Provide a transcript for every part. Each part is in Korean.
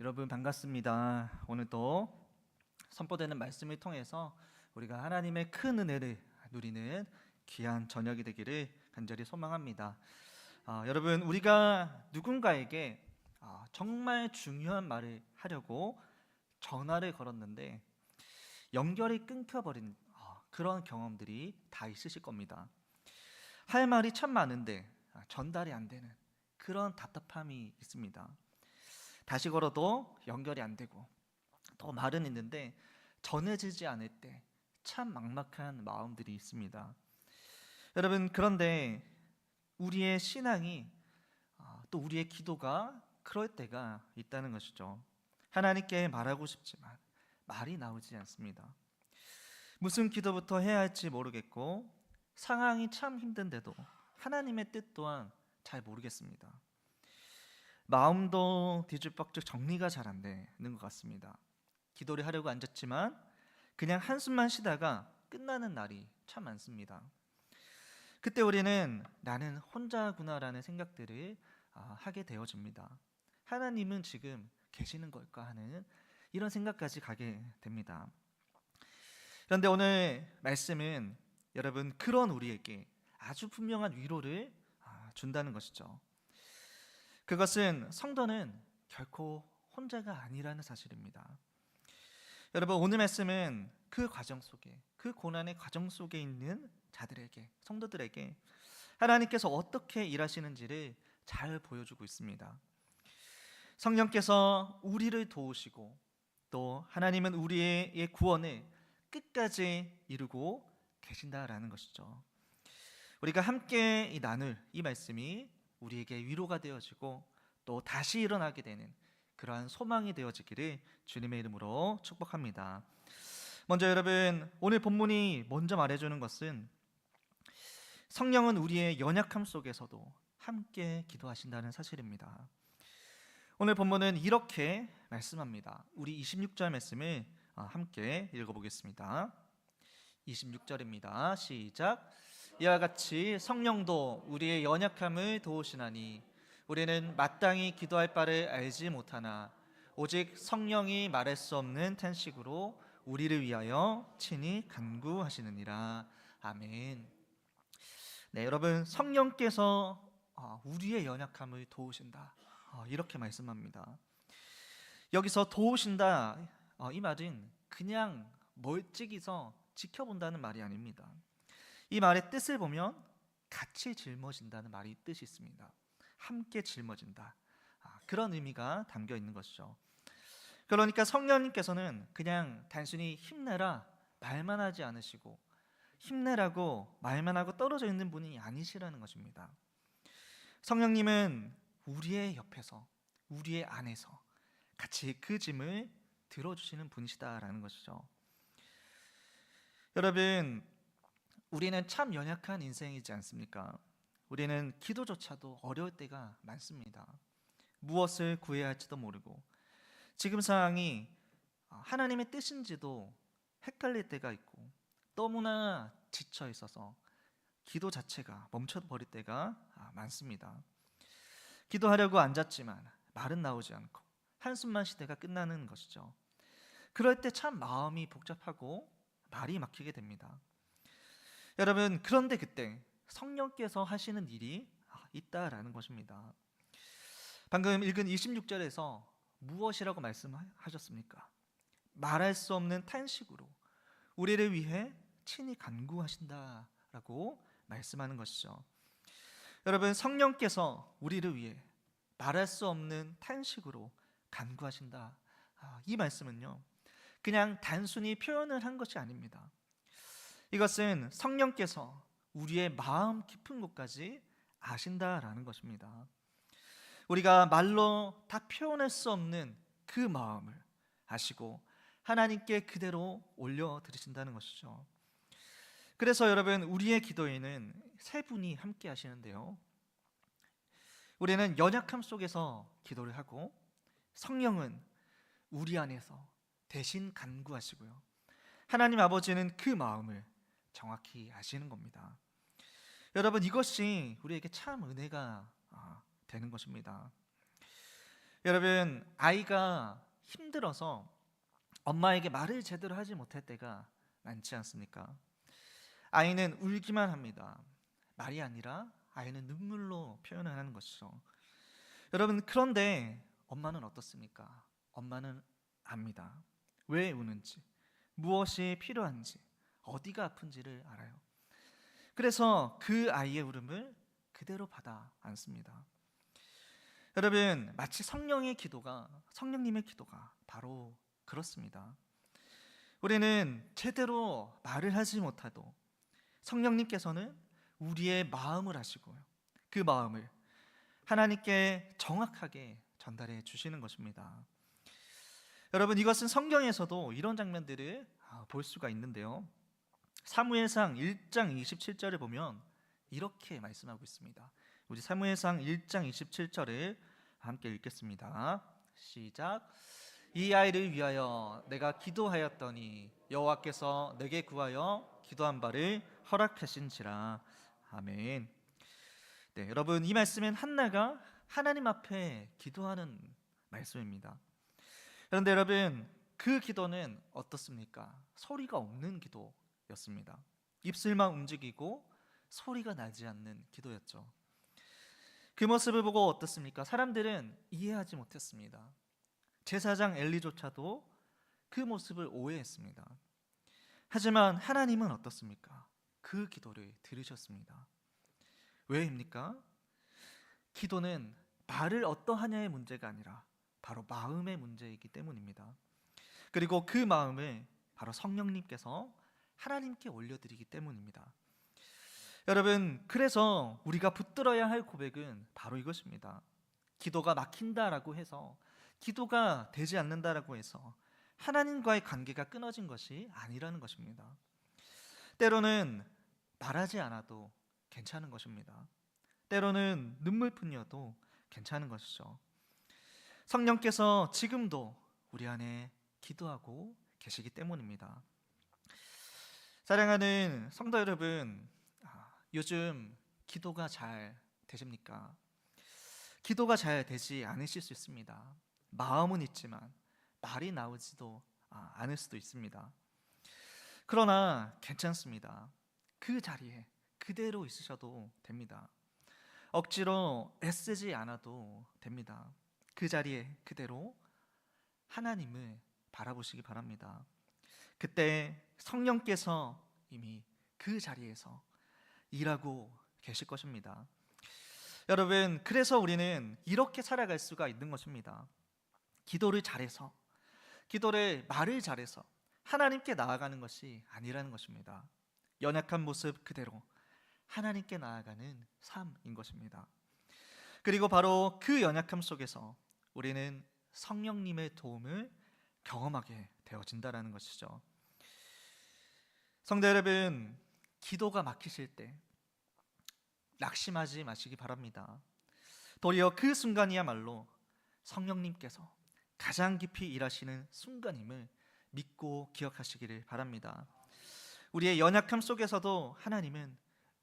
여러분 반갑습니다. 오늘도 선포되는 말씀을 통해서 우리가 하나님의 큰 은혜를 누리는 귀한 저녁이 되기를 간절히 소망합니다. 여러분, 우리가 누군가에게 정말 중요한 말을 하려고 전화를 걸었는데 연결이 끊겨버린 그런 경험들이 다 있으실 겁니다. 할 말이 참 많은데 전달이 안 되는 그런 답답함이 있습니다. 다시 걸어도 연결이 안 되고 또 말은 있는데 전해지지 않을 때 참 막막한 마음들이 있습니다. 여러분, 그런데 우리의 신앙이 또 우리의 기도가 그럴 때가 있다는 것이죠. 하나님께 말하고 싶지만 말이 나오지 않습니다. 무슨 기도부터 해야 할지 모르겠고 상황이 참 힘든데도 하나님의 뜻 또한 잘 모르겠습니다. 마음도 뒤죽박죽 정리가 잘 안 되는 것 같습니다. 기도를 하려고 앉았지만 그냥 한숨만 쉬다가 끝나는 날이 참 많습니다. 그때 우리는 나는 혼자구나라는 생각들을 하게 되어집니다. 하나님은 지금 계시는 걸까 하는 이런 생각까지 가게 됩니다. 그런데 오늘 말씀은 여러분 그런 우리에게 아주 분명한 위로를 준다는 것이죠. 그것은 성도는 결코 혼자가 아니라는 사실입니다. 여러분, 오늘 말씀은 그 과정 속에, 그 고난의 과정 속에 있는 자들에게, 성도들에게 하나님께서 어떻게 일하시는지를 잘 보여주고 있습니다. 성령께서 우리를 도우시고 또 하나님은 우리의 구원을 끝까지 이루고 계신다라는 것이죠. 우리가 함께 나눌 이 말씀이 우리에게 위로가 되어지고 또 다시 일어나게 되는 그러한 소망이 되어지기를 주님의 이름으로 축복합니다. 먼저 여러분, 오늘 본문이 먼저 말해주는 것은 성령은 우리의 연약함 속에서도 함께 기도하신다는 사실입니다. 오늘 본문은 이렇게 말씀합니다. 우리 26절 말씀을 함께 읽어보겠습니다. 26절입니다. 시작. 이와 같이 성령도 우리의 연약함을 도우시나니 우리는 마땅히 기도할 바를 알지 못하나 오직 성령이 말할 수 없는 탄식으로 우리를 위하여 친히 간구하시느니라. 아멘. 네, 여러분, 성령께서 우리의 연약함을 도우신다, 이렇게 말씀합니다. 여기서 도우신다, 이 말은 그냥 멀찍이서 지켜본다는 말이 아닙니다. 이 말의 뜻을 보면 같이 짊어진다는 말이 뜻이 있습니다. 함께 짊어진다, 그런 의미가 담겨 있는 것이죠. 그러니까 성령님께서는 그냥 단순히 힘내라 말만 하지 않으시고 힘내라고 말만 하고 떨어져 있는 분이 아니시라는 것입니다. 성령님은 우리의 옆에서, 우리의 안에서 같이 그 짐을 들어주시는 분이시다라는 것이죠. 여러분, 우리는 참 연약한 인생이지 않습니까? 우리는 기도조차도 어려울 때가 많습니다. 무엇을 구해야 할지도 모르고 지금 상황이 하나님의 뜻인지도 헷갈릴 때가 있고 너무나 지쳐 있어서 기도 자체가 멈춰버릴 때가 많습니다. 기도하려고 앉았지만 말은 나오지 않고 한숨만 쉬다가 끝나는 것이죠. 그럴 때 참 마음이 복잡하고 말이 막히게 됩니다. 여러분, 그런데 그때 성령께서 하시는 일이 있다라는 것입니다. 방금 읽은 26절에서 무엇이라고 말씀하셨습니까? 말할 수 없는 탄식으로 우리를 위해 친히 간구하신다라고 말씀하는 것이죠. 여러분, 성령께서 우리를 위해 말할 수 없는 탄식으로 간구하신다, 이 말씀은요 그냥 단순히 표현을 한 것이 아닙니다. 이것은 성령께서 우리의 마음 깊은 곳까지 아신다라는 것입니다. 우리가 말로 다 표현할 수 없는 그 마음을 아시고 하나님께 그대로 올려드리신다는 것이죠. 그래서 여러분, 우리의 기도에는 세 분이 함께 하시는데요, 우리는 연약함 속에서 기도를 하고 성령은 우리 안에서 대신 간구하시고요, 하나님 아버지는 그 마음을 정확히 아시는 겁니다. 여러분, 이것이 우리에게 참 은혜가 되는 것입니다. 여러분, 아이가 힘들어서 엄마에게 말을 제대로 하지 못할 때가 많지 않습니까? 아이는 울기만 합니다. 말이 아니라 아이는 눈물로 표현을 하는 것이죠. 여러분, 그런데 엄마는 어떻습니까? 엄마는 압니다. 왜 우는지, 무엇이 필요한지, 어디가 아픈지를 알아요. 그래서 그 아이의 울음을 그대로 받아 안습니다. 여러분, 마치 성령님의 기도가 바로 그렇습니다. 우리는 제대로 말을 하지 못해도 성령님께서는 우리의 마음을 아시고요, 그 마음을 하나님께 정확하게 전달해 주시는 것입니다. 여러분, 이것은 성경에서도 이런 장면들을 볼 수가 있는데요. 사무엘상 1장 27절을 보면 이렇게 말씀하고 있습니다. 우리 사무엘상 1장 27절을 함께 읽겠습니다. 시작. 이 아이를 위하여 내가 기도하였더니 여호와께서 내게 구하여 기도한 바를 허락하신지라. 아멘. 네, 여러분, 이 말씀은 한나가 하나님 앞에 기도하는 말씀입니다. 그런데 여러분, 그 기도는 어떻습니까? 소리가 없는 기도였습니다. 입술만 움직이고 소리가 나지 않는 기도였죠. 그 모습을 보고 어떻습니까? 사람들은 이해하지 못했습니다. 제사장 엘리조차도 그 모습을 오해했습니다. 하지만 하나님은 어떻습니까? 그 기도를 들으셨습니다. 왜입니까? 기도는 말을 어떠하냐의 문제가 아니라 바로 마음의 문제이기 때문입니다. 그리고 그 마음을 바로 성령님께서 하나님께 올려드리기 때문입니다. 여러분, 그래서 우리가 붙들어야 할 고백은 바로 이것입니다. 기도가 막힌다라고 해서, 기도가 되지 않는다라고 해서 하나님과의 관계가 끊어진 것이 아니라는 것입니다. 때로는 말하지 않아도 괜찮은 것입니다. 때로는 눈물뿐이어도 괜찮은 것이죠. 성령께서 지금도 우리 안에 기도하고 계시기 때문입니다. 사랑하는 성도 여러분, 요즘 기도가 잘 되십니까? 기도가 잘 되지 않으실 수 있습니다. 마음은 있지만 말이 나오지도 않을 수도 있습니다. 그러나 괜찮습니다. 그 자리에 그대로 있으셔도 됩니다. 억지로 애쓰지 않아도 됩니다. 그 자리에 그대로 하나님을 바라보시기 바랍니다. 그때 성령께서 이미 그 자리에서 일하고 계실 것입니다. 여러분, 그래서 우리는 이렇게 살아갈 수가 있는 것입니다. 기도를 잘해서, 말을 잘해서 하나님께 나아가는 것이 아니라는 것입니다. 연약한 모습 그대로 하나님께 나아가는 삶인 것입니다. 그리고 바로 그 연약함 속에서 우리는 성령님의 도움을 경험하게 되어진다는 것이죠. 성도 여러분, 기도가 막히실 때 낙심하지 마시기 바랍니다. 도리어 그 순간이야말로 성령님께서 가장 깊이 일하시는 순간임을 믿고 기억하시기를 바랍니다. 우리의 연약함 속에서도 하나님은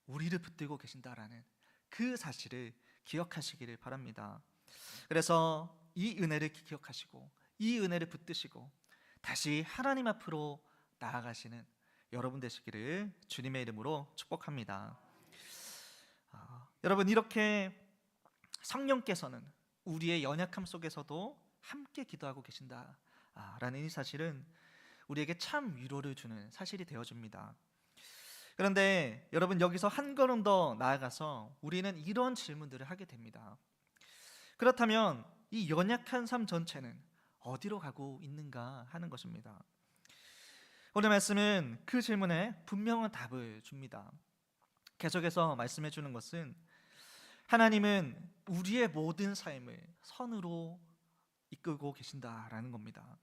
우리를 붙들고 계신다라는 그 사실을 기억하시기를 바랍니다. 그래서 이 은혜를 기억하시고 이 은혜를 붙드시고 다시 하나님 앞으로 나아가시는 여러분 되시기를 주님의 이름으로 축복합니다. 여러분, 이렇게 성령께서는 우리의 연약함 속에서도 함께 기도하고 계신다라는 이 사실은 우리에게 참 위로를 주는 사실이 되어줍니다. 그런데 여러분, 여기서 한 걸음 더 나아가서 우리는 이런 질문들을 하게 됩니다. 그렇다면 이 연약한 삶 전체는 어디로 가고 있는가 하는 것입니다. 오늘 말씀은 그 질문에 분명한 답을 줍니다. 계속해서 말씀해 주는 것은 하나님은 우리의 모든 삶을 선으로 이끌고 계신다라는 겁니다.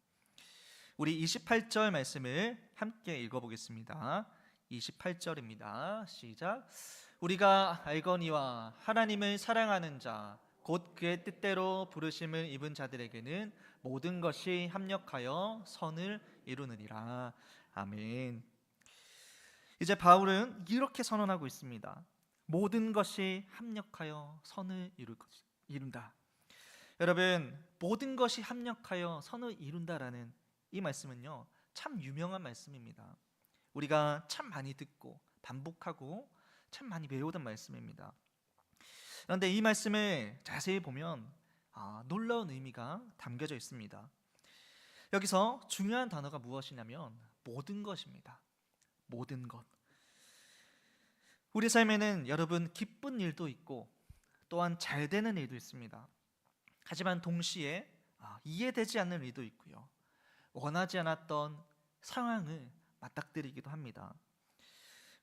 우리 28절 말씀을 함께 읽어보겠습니다. 28절입니다. 시작. 우리가 알거니와 하나님을 사랑하는 자 곧 그의 뜻대로 부르심을 입은 자들에게는 모든 것이 합력하여 선을 이루느니라. 아멘. 이제 바울은 이렇게 선언하고 있습니다. 모든 것이 합력하여 선을 이룬다. 여러분, 모든 것이 합력하여 선을 이룬다라는 이 말씀은요, 참 유명한 말씀입니다. 우리가 참 많이 듣고 반복하고 참 많이 배우던 말씀입니다. 그런데 이 말씀을 자세히 보면 놀라운 의미가 담겨져 있습니다. 여기서 중요한 단어가 무엇이냐면 모든 것입니다. 모든 것. 우리 삶에는 여러분 기쁜 일도 있고 또한 잘 되는 일도 있습니다. 하지만 동시에 이해되지 않는 일도 있고요. 원하지 않았던 상황을 맞닥뜨리기도 합니다.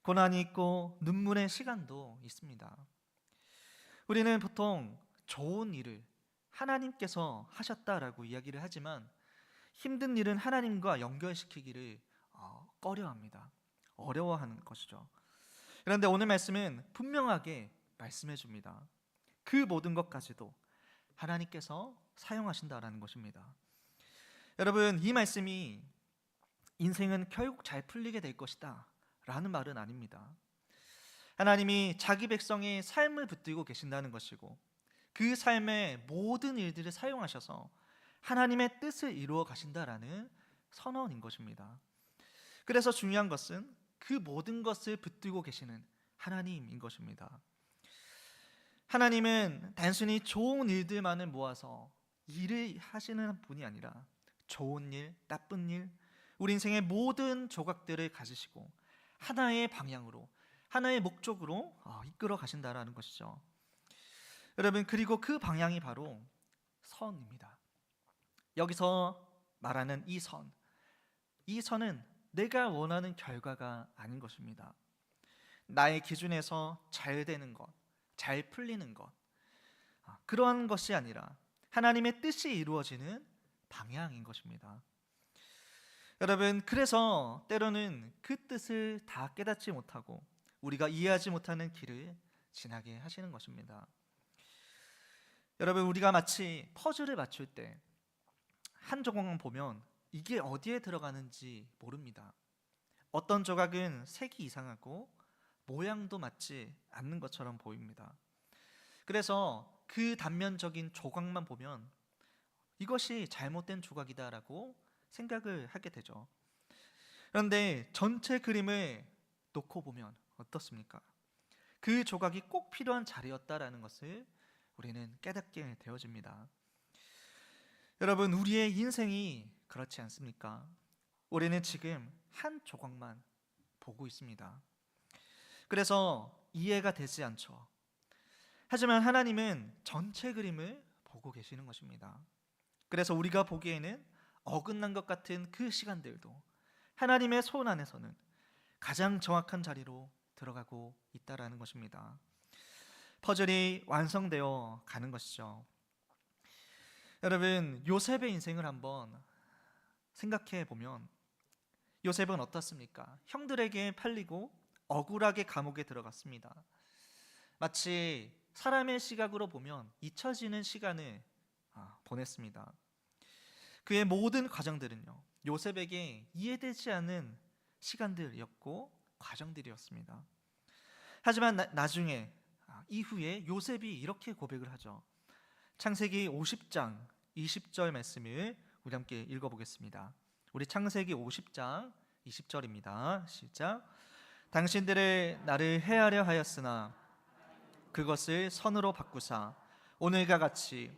고난이 있고 눈물의 시간도 있습니다. 우리는 보통 좋은 일을 하나님께서 하셨다라고 이야기를 하지만 힘든 일은 하나님과 연결시키기를 꺼려합니다. 어려워하는 것이죠. 그런데 오늘 말씀은 분명하게 말씀해 줍니다. 그 모든 것까지도 하나님께서 사용하신다라는 것입니다. 여러분, 이 말씀이 인생은 결국 잘 풀리게 될 것이다 라는 말은 아닙니다. 하나님이 자기 백성의 삶을 붙들고 계신다는 것이고 그 삶의 모든 일들을 사용하셔서 하나님의 뜻을 이루어 가신다라는 선언인 것입니다. 그래서 중요한 것은 그 모든 것을 붙들고 계시는 하나님인 것입니다. 하나님은 단순히 좋은 일들만을 모아서 일을 하시는 분이 아니라 좋은 일, 나쁜 일, 우리 인생의 모든 조각들을 가지시고 하나의 방향으로, 하나의 목적으로 이끌어 가신다라는 것이죠. 여러분, 그리고 그 방향이 바로 선입니다. 여기서 말하는 이 선은 내가 원하는 결과가 아닌 것입니다. 나의 기준에서 잘 되는 것, 잘 풀리는 것, 그러한 것이 아니라 하나님의 뜻이 이루어지는 방향인 것입니다. 여러분, 그래서 때로는 그 뜻을 다 깨닫지 못하고 우리가 이해하지 못하는 길을 지나게 하시는 것입니다. 여러분, 우리가 마치 퍼즐을 맞출 때 한 조각만 보면 이게 어디에 들어가는지 모릅니다. 어떤 조각은 색이 이상하고 모양도 맞지 않는 것처럼 보입니다. 그래서 그 단면적인 조각만 보면 이것이 잘못된 조각이다라고 생각을 하게 되죠. 그런데 전체 그림을 놓고 보면 어떻습니까? 그 조각이 꼭 필요한 자리였다라는 것을 우리는 깨닫게 되어집니다. 여러분, 우리의 인생이 그렇지 않습니까? 우리는 지금 한 조각만 보고 있습니다. 그래서 이해가 되지 않죠. 하지만 하나님은 전체 그림을 보고 계시는 것입니다. 그래서 우리가 보기에는 어긋난 것 같은 그 시간들도 하나님의 손 안에서는 가장 정확한 자리로 들어가고 있다라는 것입니다. 퍼즐이 완성되어 가는 것이죠. 여러분, 요셉의 인생을 한번 생각해 보면 요셉은 어떻습니까? 형들에게 팔리고 억울하게 감옥에 들어갔습니다. 마치 사람의 시각으로 보면 잊혀지는 시간을 보냈습니다. 그의 모든 과정들은요, 요셉에게 이해되지 않은 시간들이었고 과정들이었습니다. 하지만 나중에 이후에 요셉이 이렇게 고백을 하죠. 창세기 50장 20절 말씀을 우리 함께 읽어보겠습니다. 우리 창세기 50장 20절입니다. 시작. 당신들의 나를 해하려 하였으나 그것을 선으로 바꾸사 오늘과 같이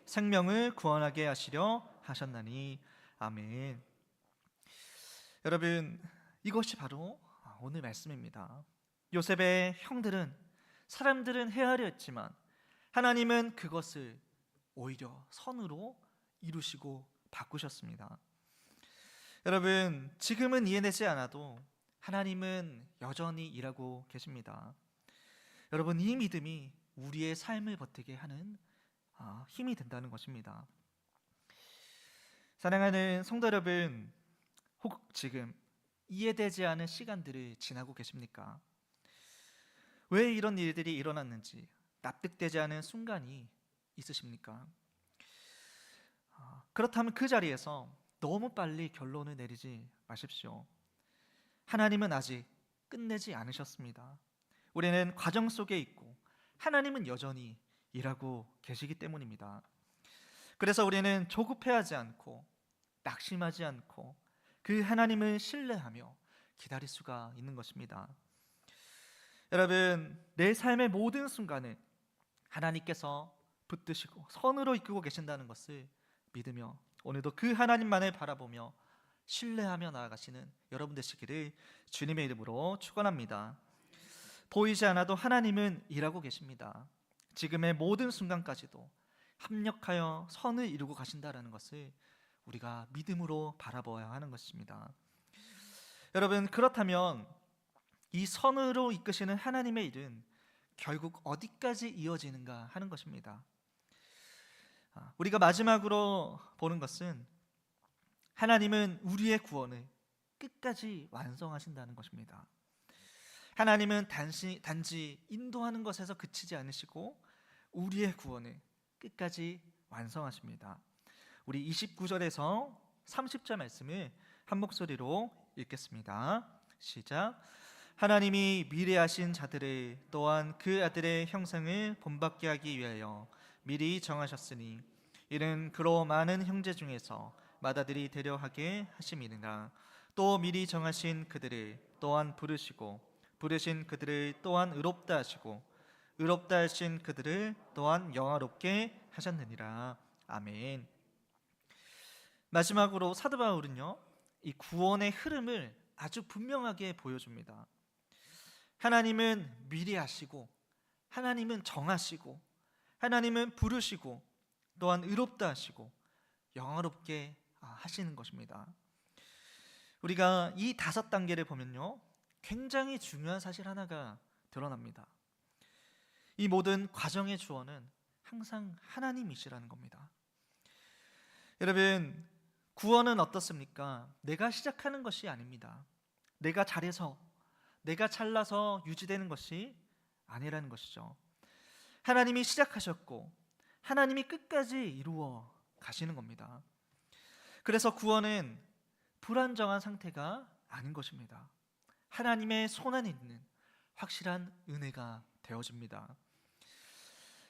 생명을 구원하게 하시려 하셨나니. 아멘. 여러분, 이것이 바로 오늘 말씀입니다. 요셉의 형들은, 사람들은 해하려 했지만 하나님은 그것을 오히려 선으로 이루시고 바꾸셨습니다. 여러분, 지금은 이해되지 않아도 하나님은 여전히 일하고 계십니다. 여러분, 이 믿음이 우리의 삶을 버티게 하는 힘이 된다는 것입니다. 사랑하는 성도 여러분, 혹 지금 이해되지 않은 시간들을 지나고 계십니까? 왜 이런 일들이 일어났는지 납득되지 않은 순간이 있으십니까? 그렇다면 그 자리에서 너무 빨리 결론을 내리지 마십시오. 하나님은 아직 끝내지 않으셨습니다. 우리는 과정 속에 있고 하나님은 여전히 일하고 계시기 때문입니다. 그래서 우리는 조급해하지 않고 낙심하지 않고 그 하나님을 신뢰하며 기다릴 수가 있는 것입니다. 여러분, 내 삶의 모든 순간을 하나님께서 붙드시고 선으로 이끌고 계신다는 것을 믿으며 오늘도 그 하나님만을 바라보며 신뢰하며 나아가시는 여러분 되시기를 주님의 이름으로 축원합니다. 보이지 않아도 하나님은 일하고 계십니다. 지금의 모든 순간까지도 합력하여 선을 이루고 가신다라는 것을 우리가 믿음으로 바라보아야 하는 것입니다. 여러분, 그렇다면 이 선으로 이끄시는 하나님의 일은 결국 어디까지 이어지는가 하는 것입니다. 우리가 마지막으로 보는 것은 하나님은 우리의 구원을 끝까지 완성하신다는 것입니다. 하나님은 단지 인도하는 것에서 그치지 않으시고 우리의 구원을 끝까지 완성하십니다. 우리 29절에서 30절 말씀을 한 목소리로 읽겠습니다. 시작. 하나님이 미래하신 자들을 또한 그 아들의 형상을 본받게 하기 위하여 미리 정하셨으니 이는 그로 많은 형제 중에서 맏아들이 되려 하게 하심이니라. 또 미리 정하신 그들을 또한 부르시고 부르신 그들을 또한 의롭다 하시고 의롭다 하신 그들을 또한 영화롭게 하셨느니라. 아멘. 마지막으로 사도 바울은요, 이 구원의 흐름을 아주 분명하게 보여줍니다. 하나님은 미리 하시고 하나님은 정하시고 하나님은 부르시고 또한 의롭다 하시고 영화롭게 하시는 것입니다. 우리가 이 5단계를 보면요, 굉장히 중요한 사실 하나가 드러납니다. 이 모든 과정의 주어는 항상 하나님이시라는 겁니다. 여러분, 구원은 어떻습니까? 내가 시작하는 것이 아닙니다. 내가 잘해서 내가 잘나서 유지되는 것이 아니라는 것이죠. 하나님이 시작하셨고 하나님이 끝까지 이루어 가시는 겁니다. 그래서 구원은 불안정한 상태가 아닌 것입니다. 하나님의 손 안에 있는 확실한 은혜가 되어집니다.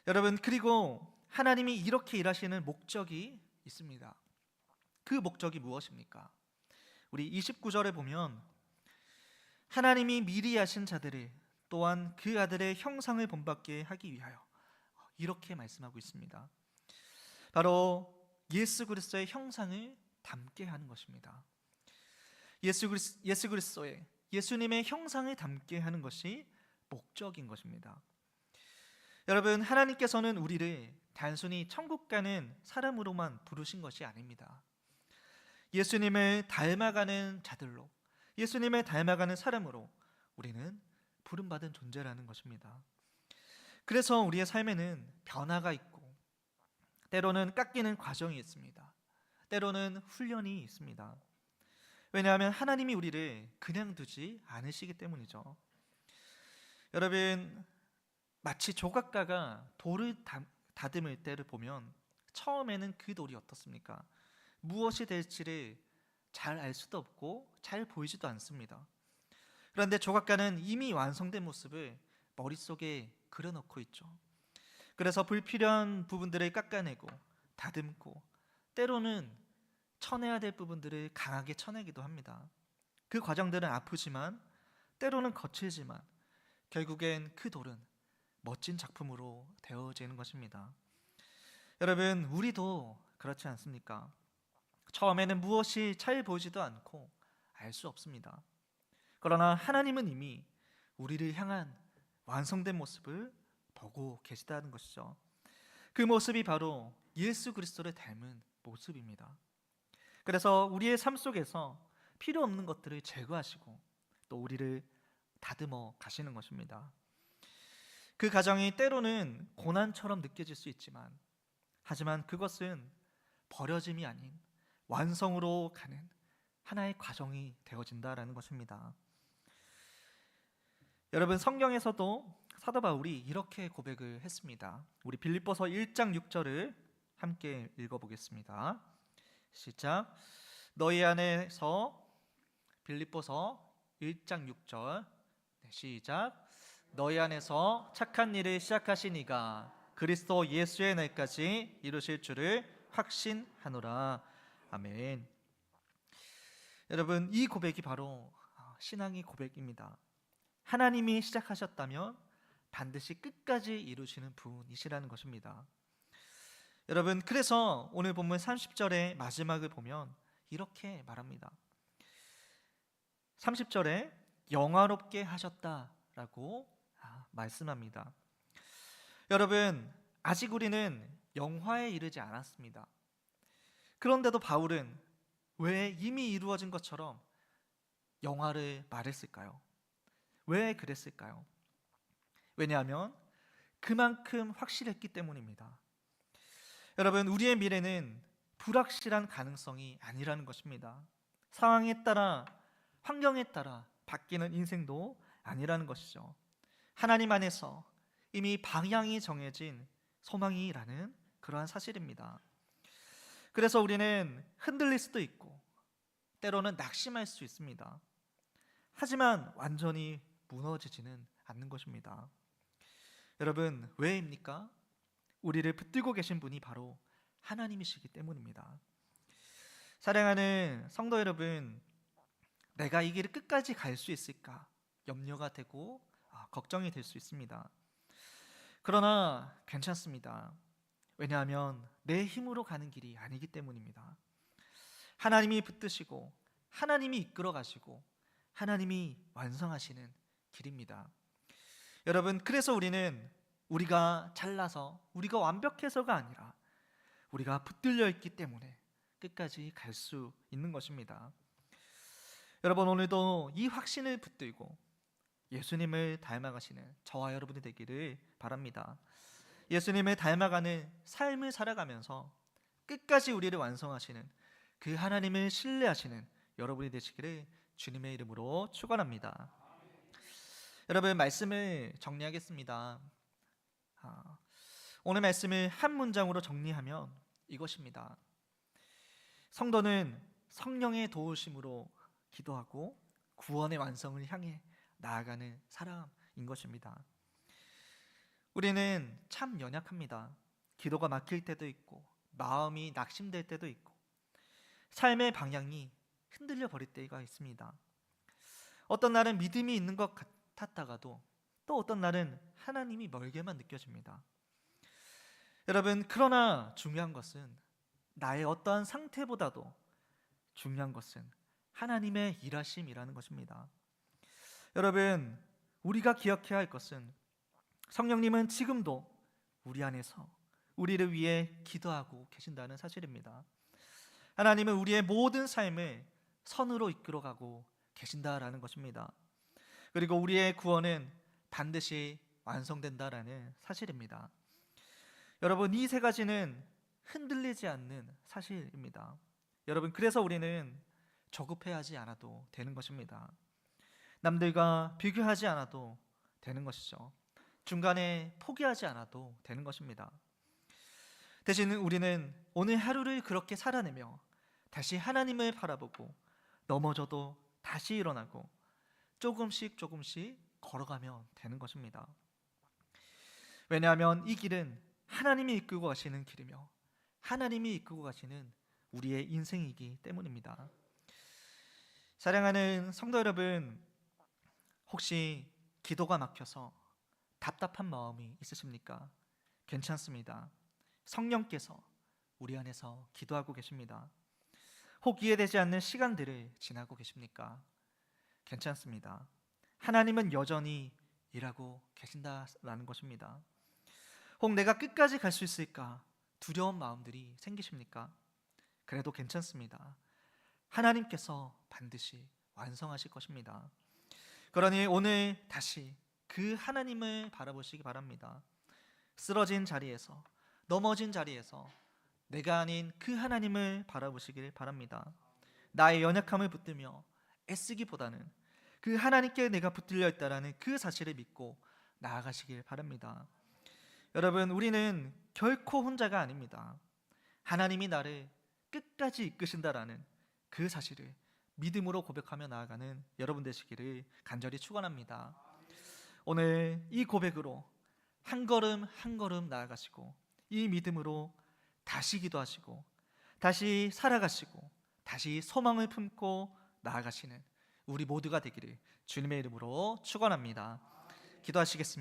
여러분, 그리고 하나님이 이렇게 일하시는 목적이 있습니다. 그 목적이 무엇입니까? 우리 29절에 보면 하나님이 미리 하신 자들을 또한 그 아들의 형상을 본받게 하기 위하여 이렇게 말씀하고 있습니다. 바로 예수 그리스도의 형상을 담게 하는 것입니다. 예수 그리스도의 예수님의 형상을 담게 하는 것이 목적인 것입니다. 여러분, 하나님께서는 우리를 단순히 천국 가는 사람으로만 부르신 것이 아닙니다. 예수님을 닮아가는 자들로, 예수님을 닮아가는 사람으로 우리는 부름받은 존재라는 것입니다. 그래서 우리의 삶에는 변화가 있고 때로는 깎이는 과정이 있습니다. 때로는 훈련이 있습니다. 왜냐하면 하나님이 우리를 그냥 두지 않으시기 때문이죠. 여러분, 마치 조각가가 돌을 다듬을 때를 보면 처음에는 그 돌이 어떻습니까? 무엇이 될지를 잘 알 수도 없고 잘 보이지도 않습니다. 그런데 조각가는 이미 완성된 모습을 머릿속에 그려놓고 있죠. 그래서 불필요한 부분들을 깎아내고 다듬고 때로는 쳐내야 될 부분들을 강하게 쳐내기도 합니다. 그 과정들은 아프지만 때로는 거칠지만 결국엔 그 돌은 멋진 작품으로 되어지는 것입니다. 여러분, 우리도 그렇지 않습니까? 처음에는 무엇이 잘 보이지도 않고 알 수 없습니다. 그러나 하나님은 이미 우리를 향한 완성된 모습을 보고 계시다는 것이죠. 그 모습이 바로 예수 그리스도를 닮은 모습입니다. 그래서 우리의 삶 속에서 필요 없는 것들을 제거하시고 또 우리를 다듬어 가시는 것입니다. 그 과정이 때로는 고난처럼 느껴질 수 있지만 하지만 그것은 버려짐이 아닌 완성으로 가는 하나의 과정이 되어진다라는 것입니다. 여러분, 성경에서도 사도 바울이 이렇게 고백을 했습니다. 우리 빌립보서 1장 6절을 함께 읽어보겠습니다. 시작. 너희 안에서, 빌립보서 1장 6절 시작. 너희 안에서 착한 일을 시작하신 이가 그리스도 예수의 날까지 이루실 줄을 확신하노라. 아멘. 여러분, 이 고백이 바로 신앙의 고백입니다. 하나님이 시작하셨다면 반드시 끝까지 이루시는 분이시라는 것입니다. 여러분, 그래서 오늘 본문 30절의 마지막을 보면 이렇게 말합니다. 30절에 영화롭게 하셨다라고 말씀합니다. 여러분, 아직 우리는 영화에 이르지 않았습니다. 그런데도 바울은 왜 이미 이루어진 것처럼 영화를 말했을까요? 왜 그랬을까요? 왜냐하면 그만큼 확실했기 때문입니다. 여러분, 우리의 미래는 불확실한 가능성이 아니라는 것입니다. 상황에 따라, 환경에 따라 바뀌는 인생도 아니라는 것이죠. 하나님 안에서 이미 방향이 정해진 소망이라는 그러한 사실입니다. 그래서 우리는 흔들릴 수도 있고 때로는 낙심할 수 있습니다. 하지만 완전히 무너지지는 않는 것입니다. 여러분, 왜입니까? 우리를 붙들고 계신 분이 바로 하나님이시기 때문입니다. 사랑하는 성도 여러분, 내가 이 길을 끝까지 갈 수 있을까 염려가 되고 걱정이 될 수 있습니다. 그러나 괜찮습니다. 왜냐하면 내 힘으로 가는 길이 아니기 때문입니다. 하나님이 붙드시고 하나님이 이끌어 가시고 하나님이 완성하시는 길입니다. 여러분, 그래서 우리가 잘나서 우리가 완벽해서가 아니라 우리가 붙들려 있기 때문에 끝까지 갈 수 있는 것입니다. 여러분, 오늘도 이 확신을 붙들고 예수님을 닮아가시는 저와 여러분이 되기를 바랍니다. 예수님을 닮아가는 삶을 살아가면서 끝까지 우리를 완성하시는 그 하나님을 신뢰하시는 여러분이 되시기를 주님의 이름으로 축원합니다. 여러분, 말씀을 정리하겠습니다. 오늘 말씀을 한 문장으로 정리하면 이것입니다. 성도는 성령의 도우심으로 기도하고 구원의 완성을 향해 나아가는 사람인 것입니다. 우리는 참 연약합니다. 기도가 막힐 때도 있고 마음이 낙심될 때도 있고 삶의 방향이 흔들려 버릴 때가 있습니다. 어떤 날은 믿음이 있는 것 같았다가도 또 어떤 날은 하나님이 멀게만 느껴집니다. 여러분, 그러나 중요한 것은 나의 어떠한 상태보다도 중요한 것은 하나님의 일하심이라는 것입니다. 여러분, 우리가 기억해야 할 것은 성령님은 지금도 우리 안에서 우리를 위해 기도하고 계신다는 사실입니다. 하나님은 우리의 모든 삶을 선으로 이끌어가고 계신다라는 것입니다. 그리고 우리의 구원은 반드시 완성된다라는 사실입니다. 여러분, 이 세 가지는 흔들리지 않는 사실입니다. 여러분, 그래서 우리는 조급해하지 않아도 되는 것입니다. 남들과 비교하지 않아도 되는 것이죠. 중간에 포기하지 않아도 되는 것입니다. 대신 우리는 오늘 하루를 그렇게 살아내며 다시 하나님을 바라보고 넘어져도 다시 일어나고 조금씩 걸어가면 되는 것입니다. 왜냐하면 이 길은 하나님이 이끌고 가시는 길이며 하나님이 이끌고 가시는 우리의 인생이기 때문입니다. 사랑하는 성도 여러분, 혹시 기도가 막혀서 답답한 마음이 있으십니까? 괜찮습니다. 성령께서 우리 안에서 기도하고 계십니다. 혹 이해되지 않는 시간들을 지나고 계십니까? 괜찮습니다. 하나님은 여전히 일하고 계신다라는 것입니다. 혹 내가 끝까지 갈 수 있을까 두려운 마음들이 생기십니까? 그래도 괜찮습니다. 하나님께서 반드시 완성하실 것입니다. 그러니 오늘 다시 그 하나님을 바라보시기 바랍니다. 쓰러진 자리에서, 넘어진 자리에서 내가 아닌 그 하나님을 바라보시길 바랍니다. 나의 연약함을 붙들며 애쓰기보다는 그 하나님께 내가 붙들려 있다라는 그 사실을 믿고 나아가시길 바랍니다. 여러분, 우리는 결코 혼자가 아닙니다. 하나님이 나를 끝까지 이끄신다라는 그 사실을 믿음으로 고백하며 나아가는 여러분 되시기를 간절히 축원합니다. 오늘 이 고백으로 한 걸음 한 걸음 나아가시고 이 믿음으로 다시 기도하시고 다시 살아가시고 다시 소망을 품고 나아가시는 우리 모두가 되기를 주님의 이름으로 축원합니다. 기도하시겠습니다.